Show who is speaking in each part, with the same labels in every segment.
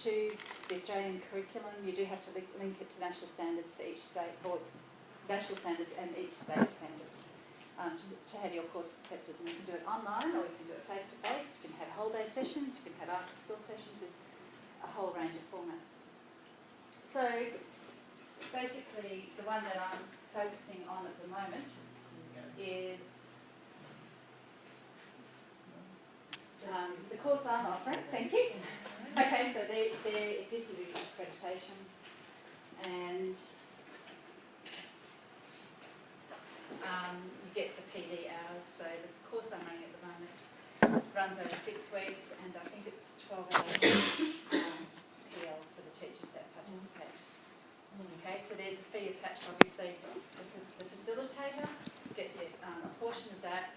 Speaker 1: to the Australian curriculum, you do have to link it to national standards for each state, or national standards and each state standards, to have your course accepted. And you can do it online, or you can do it face-to-face. You can have whole day sessions, you can have after-school sessions. There's a whole range of formats. So basically, the one that I'm focusing on at the moment is the course I'm offering. Thank you. Okay, so it gives you the accreditation, and you get the PD hours. So the course I'm running at the moment runs over 6 weeks, and I think it's 12 hours PL for the teachers that participate. Okay, so there's a fee attached, obviously, because the facilitator gets a portion of that.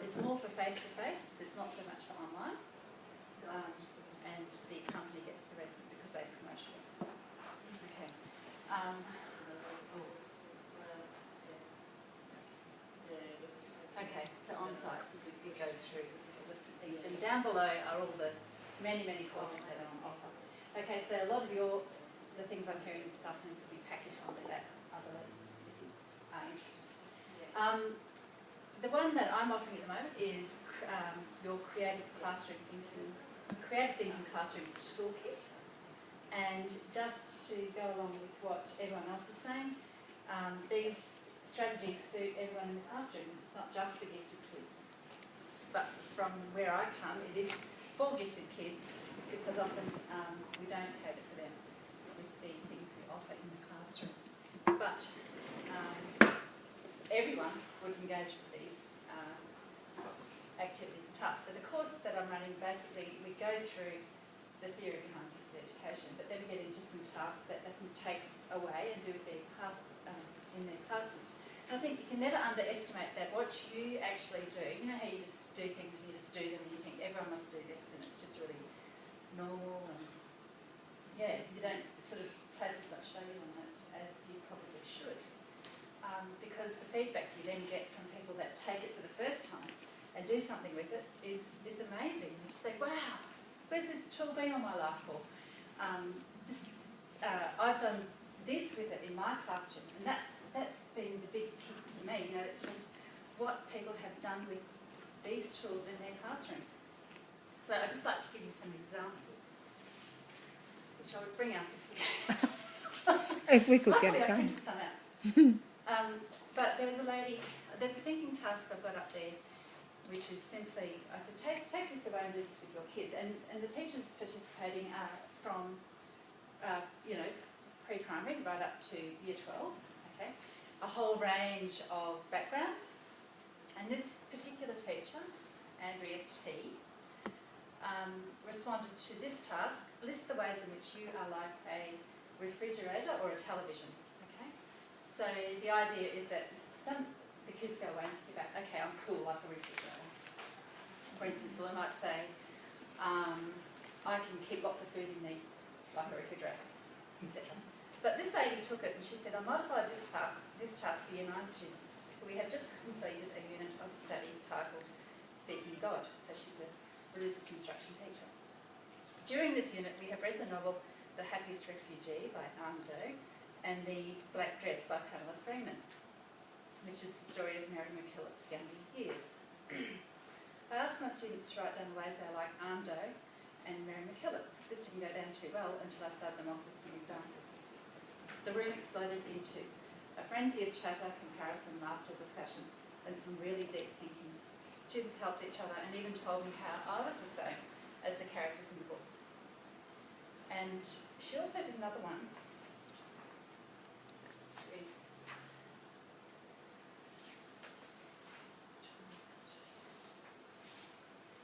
Speaker 1: It's more for face-to-face, it's not so much for online. And the company gets the rest because they promote it. Okay. Okay, so on-site, it goes through the things. And down below are all the many courses that are on offer. Okay, so a lot of the things I'm hearing this afternoon could be packaged onto that, I believe, if you are interested. The one that I'm offering at the moment is your Creative Thinking Classroom Toolkit. And just to go along with what everyone else is saying, these strategies suit everyone in the classroom. It's not just for gifted kids. But from where I come, it is for gifted kids, because often we don't cater for them with the things we offer in the classroom. But everyone would engage with these activities and tasks. So the course that I'm running, basically, we go through the theory behind gifted education, but then we get into some tasks that they can take away and do with their class, in their classes. And I think you can never underestimate that. What you actually do, you know how you just do things and you just do them and you think everyone must do this and it's just really normal, and yeah, you don't sort of place as much value on it as you probably should. Because the feedback you then get from people that take it for the first time and do something with it is amazing. You just say, wow, where's this tool been all my life? Or I've done this with it in my classroom, and that's been the big kick for me. You know, it's just what people have done with these tools in their classrooms. So I'd just like to give you some examples, which I would bring up
Speaker 2: if we could
Speaker 1: Luckily,
Speaker 2: get it going.
Speaker 1: I printed some out. But there was a lady, there's a thinking task I've got up there, which is simply, I said, take this away and do this with your kids. And the teachers participating are from, pre-primary right up to year 12, okay? A whole range of backgrounds. And this particular teacher, Andrea T, responded to this task: list the ways in which you are like a refrigerator or a television, okay? So the idea is that the kids go away and think about, okay, I'm cool like a refrigerator. For instance, I might say, I can keep lots of food in me like a refrigerator, etc. But this lady took it and she said, I modified this task for Year 9 students. We have just completed a unit of study titled Seeking God. So she's a religious instruction teacher. During this unit, we have read the novel The Happiest Refugee by Armando and The Black Dress by Pamela Freeman, which is the story of Mary McKillop's younger years. I asked my students to write down ways they like Armando and Mary McKillop. This didn't go down too well until I started them off with some examples. The room exploded into a frenzy of chatter, comparison, laughter, discussion, and some really deep thinking. Students helped each other and even told me how I was the same as the characters in the books. And she also did another one.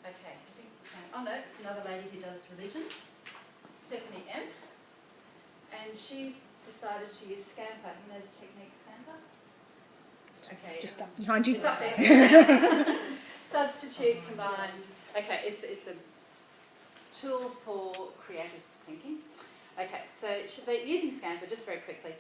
Speaker 1: Okay, I think it's the same. Oh no, it's another lady who does religion, Stephanie M. And she decided to use Scamper. You know the technique Scamper? Okay.
Speaker 2: Just up behind you.
Speaker 1: It's up there. Substitute, combine. Okay, it's a tool for creative thinking. Okay, so using Scamper, just very quickly,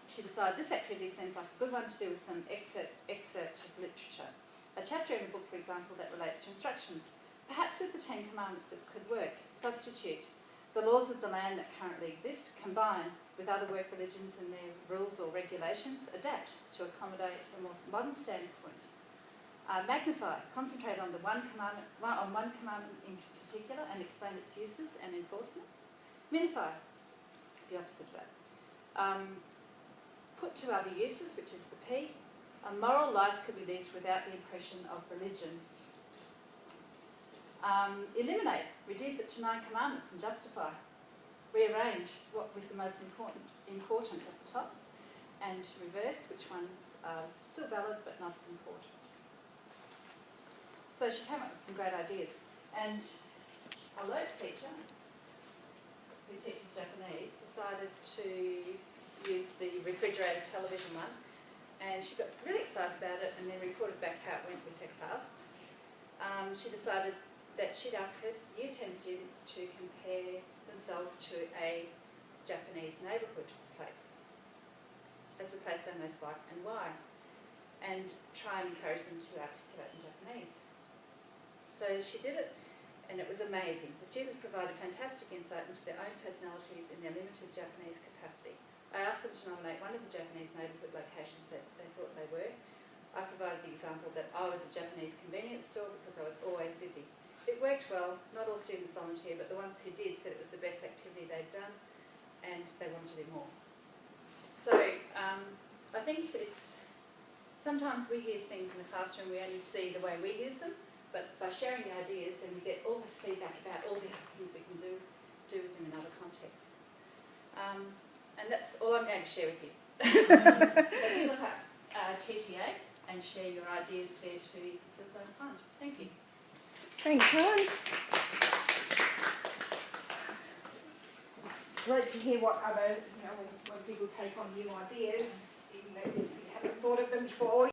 Speaker 1: she decided this activity seems like a good one to do with some excerpt of literature. A chapter in a book, for example, that relates to instructions. Perhaps with the 10 Commandments it could work. Substitute. The laws of the land that currently exist combine with other work religions and their rules or regulations, adapt to accommodate a more modern standpoint. Magnify, concentrate on one commandment in particular and explain its uses and enforcements. Minify, the opposite of that. Put to other uses, which is the P. A moral life could be lived without the impression of religion. Eliminate, reduce it to 9 commandments and justify. Rearrange what with the most important at the top, and reverse which ones are still valid but not as important. So she came up with some great ideas, and our LOT teacher, who teaches Japanese, decided to use the refrigerated television one, and she got really excited about it and then reported back how it went with her class. She decided that she'd ask her Year 10 students to compare themselves to a Japanese neighbourhood place as the place they most like and why, and try and encourage them to articulate in Japanese. So she did it, and it was amazing. The students provided fantastic insight into their own personalities in their limited Japanese capacity. I asked them to nominate one of the Japanese neighbourhood locations that they thought they were. I provided the example that I was a Japanese convenience store because I was always busy. It worked well. Not all students volunteered, but the ones who did said it was the best activity they'd done, and they wanted to do more. So I think it's sometimes we use things in the classroom, we only see the way we use them, but by sharing the ideas, then we get all this feedback about all the other things we can do with them in other contexts. And that's all I'm going to share with you. So do look up TTA and share your ideas there too if you feel so inclined. Thank you.
Speaker 2: Thanks, Helen.
Speaker 3: Great to hear what other, when people take on new ideas, even though you haven't thought of them before.